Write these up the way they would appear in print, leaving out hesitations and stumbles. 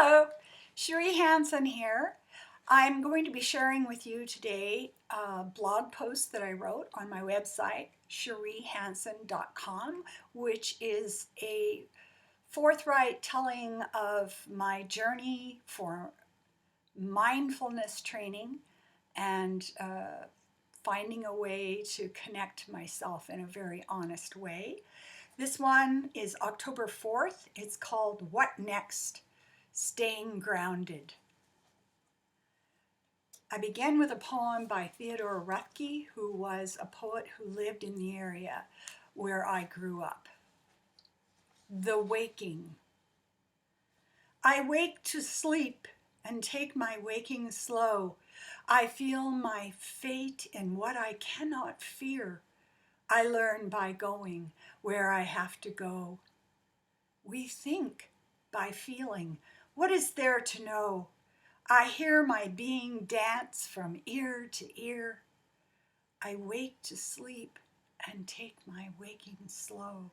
Hello, Cherie Hansen here. I'm going to be sharing with you today a blog post that I wrote on my website, cheriehansen.com, which is a forthright telling of my journey for mindfulness training and finding a way to connect myself in a very honest way. This one is October 4th. It's called What Next? Staying Grounded. I began with a poem by Theodore Roethke, who was a poet who lived in the area where I grew up. The Waking. I wake to sleep and take my waking slow. I feel my fate in what I cannot fear. I learn by going where I have to go. We think by feeling. What is there to know? I hear my being dance from ear to ear. I wake to sleep and take my waking slow.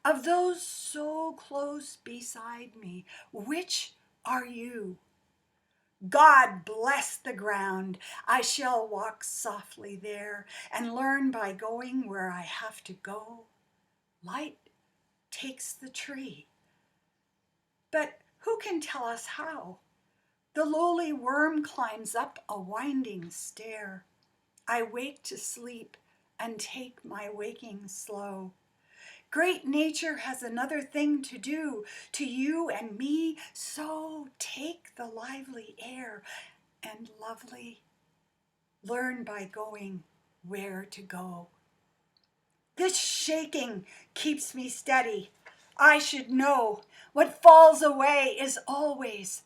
Of those so close beside me, which are you? God bless the ground. I shall walk softly there and learn by going where I have to go. Light takes the tree. But who can tell us how? The lowly worm climbs up a winding stair. I wake to sleep and take my waking slow. Great nature has another thing to do to you and me, so take the lively air and lovely. Learn by going where to go. This shaking keeps me steady. I should know what falls away is always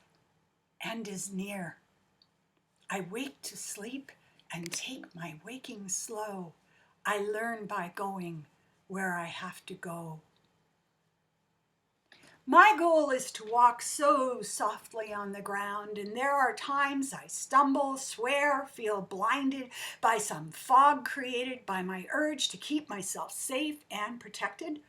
and is near. I wake to sleep and take my waking slow. I learn by going where I have to go. My goal is to walk so softly on the ground, and there are times I stumble, swear, feel blinded by some fog created by my urge to keep myself safe and protected.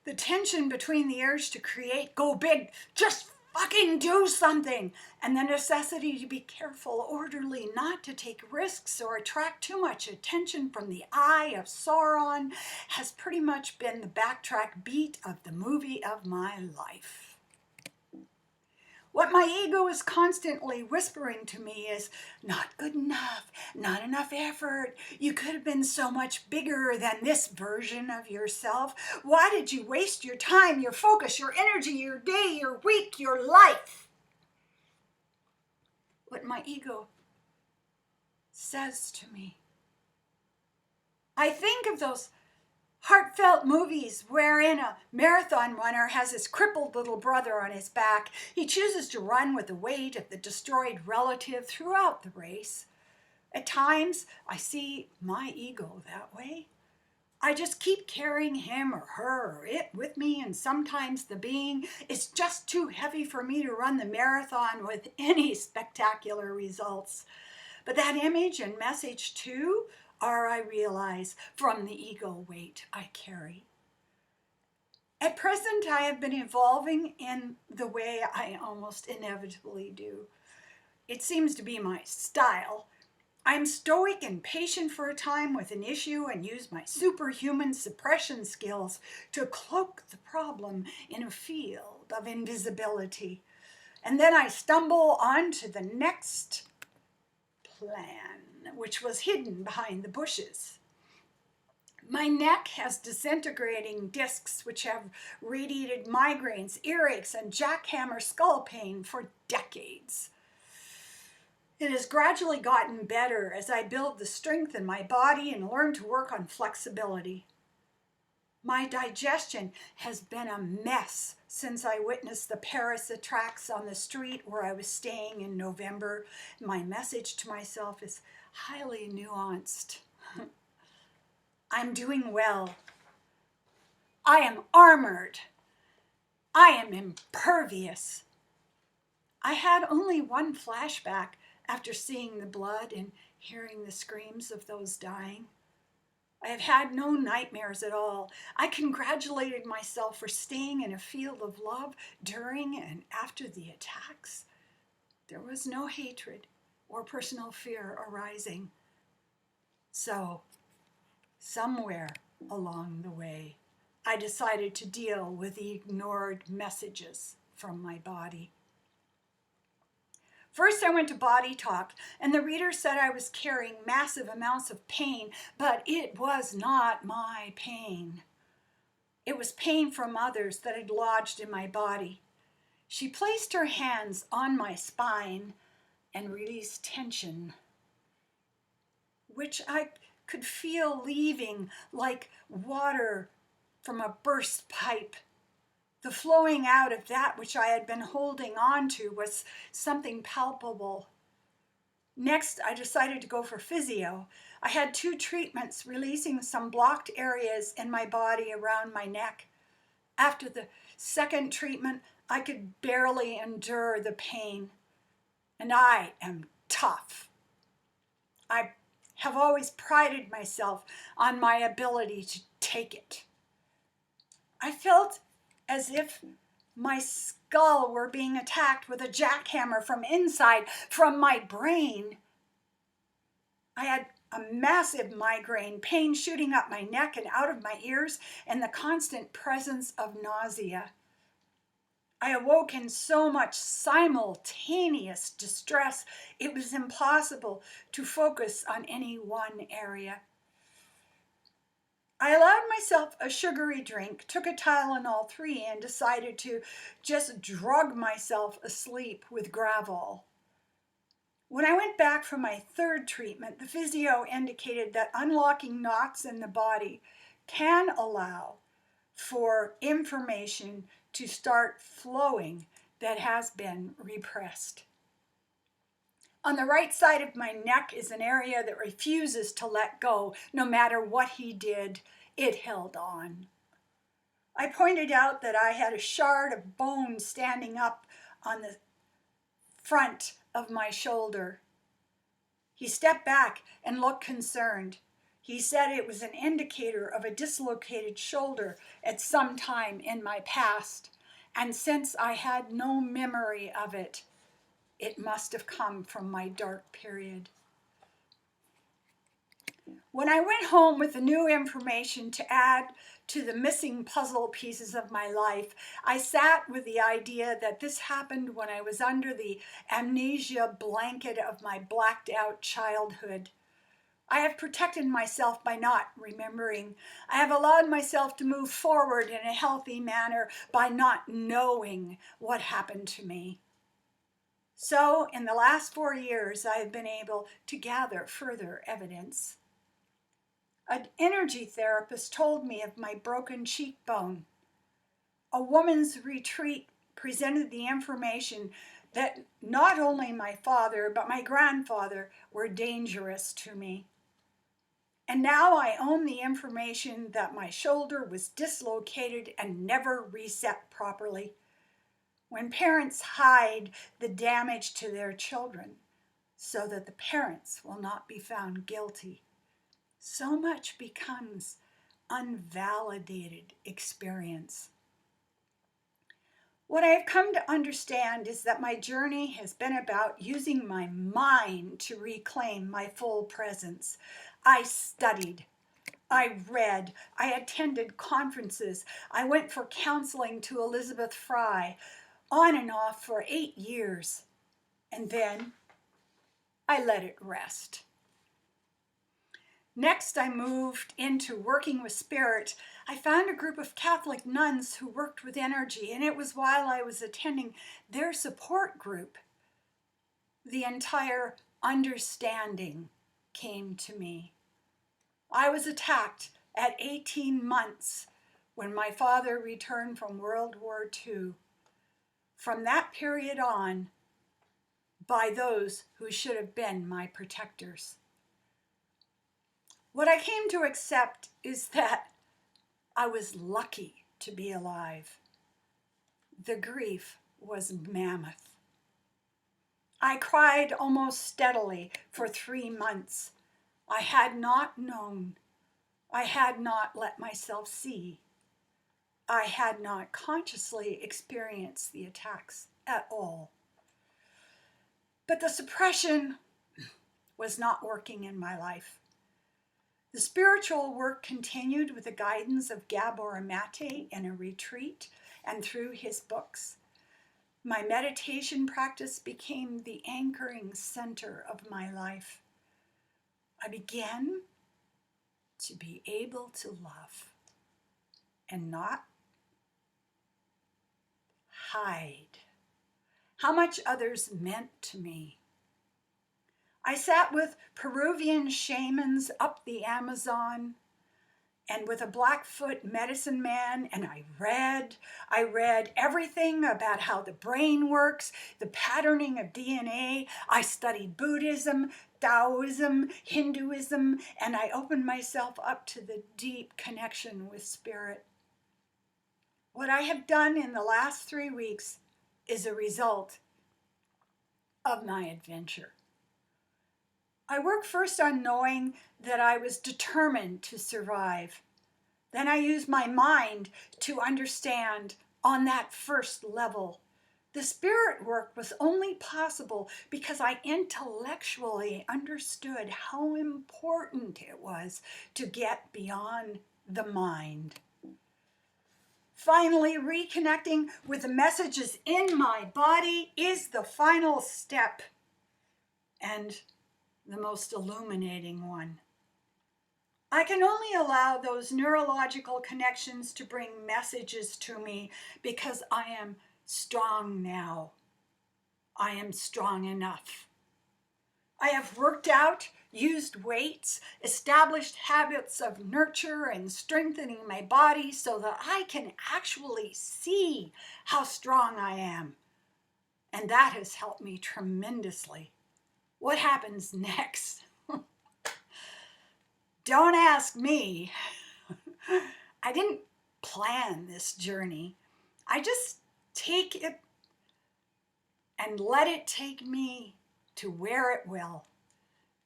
The tension between the urge to create, go big, just fucking do something, and the necessity to be careful, orderly, not to take risks or attract too much attention from the eye of Sauron has pretty much been the backtrack beat of the movie of my life. What my ego is constantly whispering to me is, not good enough, not enough effort. You could have been so much bigger than this version of yourself. Why did you waste your time, your focus, your energy, your day, your week, your life? What my ego says to me. I think of those heartfelt movies wherein a marathon runner has his crippled little brother on his back. He chooses to run with the weight of the destroyed relative throughout the race. At times, I see my ego that way. I just keep carrying him or her or it with me, and sometimes the being is just too heavy for me to run the marathon with any spectacular results. But that image and message too are, I realize, from the ego weight I carry. At present, I have been evolving in the way I almost inevitably do. It seems to be my style. I'm stoic and patient for a time with an issue and use my superhuman suppression skills to cloak the problem in a field of invisibility. And then I stumble onto the next plan, which was hidden behind the bushes. My neck has disintegrating discs which have radiated migraines, earaches, and jackhammer skull pain for decades. It has gradually gotten better as I build the strength in my body and learn to work on flexibility. My digestion has been a mess since I witnessed the Paris attacks on the street where I was staying in November. My message to myself is highly nuanced. I'm doing well. I am armored. I am impervious. I had only one flashback after seeing the blood and hearing the screams of those dying. I have had no nightmares at all. I congratulated myself for staying in a field of love during and after the attacks. There was no hatred or personal fear arising. So, somewhere along the way, I decided to deal with the ignored messages from my body. First, I went to Body Talk, and the reader said I was carrying massive amounts of pain, but it was not my pain. It was pain from others that had lodged in my body. She placed her hands on my spine and released tension, which I could feel leaving like water from a burst pipe. The flowing out of that which I had been holding on to was something palpable. Next, I decided to go for physio. I had 2 treatments releasing some blocked areas in my body around my neck. After the second treatment, I could barely endure the pain. And I am tough. I have always prided myself on my ability to take it. I felt as if my skull were being attacked with a jackhammer from inside, from my brain. I had a massive migraine, pain shooting up my neck and out of my ears, and the constant presence of nausea. I awoke in so much simultaneous distress, it was impossible to focus on any one area. I allowed myself a sugary drink, took a Tylenol 3, and decided to just drug myself asleep with Gravol. When I went back for my 3rd treatment, the physio indicated that unlocking knots in the body can allow for information to start flowing that has been repressed. On the right side of my neck is an area that refuses to let go. No matter what he did, it held on. I pointed out that I had a shard of bone standing up on the front of my shoulder. He stepped back and looked concerned. He said it was an indicator of a dislocated shoulder at some time in my past, and since I had no memory of it, it must have come from my dark period. When I went home with the new information to add to the missing puzzle pieces of my life, I sat with the idea that this happened when I was under the amnesia blanket of my blacked out childhood. I have protected myself by not remembering. I have allowed myself to move forward in a healthy manner by not knowing what happened to me. So, in the last 4 years, I have been able to gather further evidence. An energy therapist told me of my broken cheekbone. A woman's retreat presented the information that not only my father, but my grandfather were dangerous to me. And now I own the information that my shoulder was dislocated and never reset properly. When parents hide the damage to their children so that the parents will not be found guilty, so much becomes unvalidated experience. What I have come to understand is that my journey has been about using my mind to reclaim my full presence. I studied, I read, I attended conferences, I went for counseling to Elizabeth Fry, on and off for 8 years, and then I let it rest. Next, I moved into working with spirit. I found a group of Catholic nuns who worked with energy, and it was while I was attending their support group the entire understanding came to me. I was attacked at 18 months when my father returned from World War II. From that period on, by those who should have been my protectors. What I came to accept is that I was lucky to be alive. The grief was mammoth. I cried almost steadily for 3 months. I had not known I had not let myself see. I had not consciously experienced the attacks at all. But the suppression was not working in my life. The spiritual work continued with the guidance of Gabor Mate in a retreat and through his books. My meditation practice became the anchoring center of my life. I began to be able to love and not hide how much others meant to me. I sat with Peruvian shamans up the Amazon and with a Blackfoot medicine man, and I read everything about how the brain works, the patterning of DNA. I studied Buddhism, Taoism, Hinduism, and I opened myself up to the deep connection with spirit. What I have done in the last 3 weeks is a result of my adventure. I worked first on knowing that I was determined to survive. Then I used my mind to understand on that first level. The spirit work was only possible because I intellectually understood how important it was to get beyond the mind. Finally, reconnecting with the messages in my body is the final step and the most illuminating one. I can only allow those neurological connections to bring messages to me because I am strong now. I am strong enough. I have worked out, used weights, established habits of nurture and strengthening my body so that I can actually see how strong I am. And that has helped me tremendously. What happens next? Don't ask me. I didn't plan this journey. I just take it and let it take me to where it will.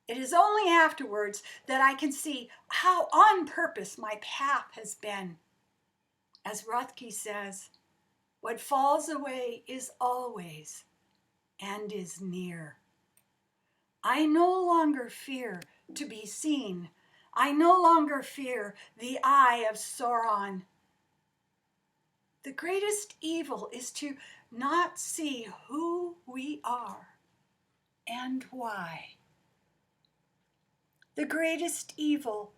It is only afterwards that I can see how on purpose my path has been. As Rothke says, what falls away is always and is near. I no longer fear to be seen. I no longer fear the eye of Sauron. The greatest evil is to not see who we are and why. The greatest evil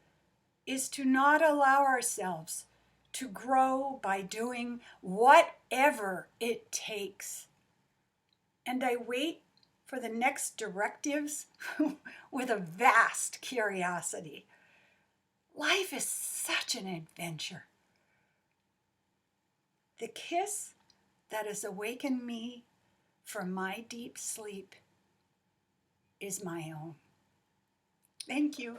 is to not allow ourselves to grow by doing whatever it takes. And I wait for the next directives with a vast curiosity. Life is such an adventure. The kiss that has awakened me from my deep sleep is my own. Thank you.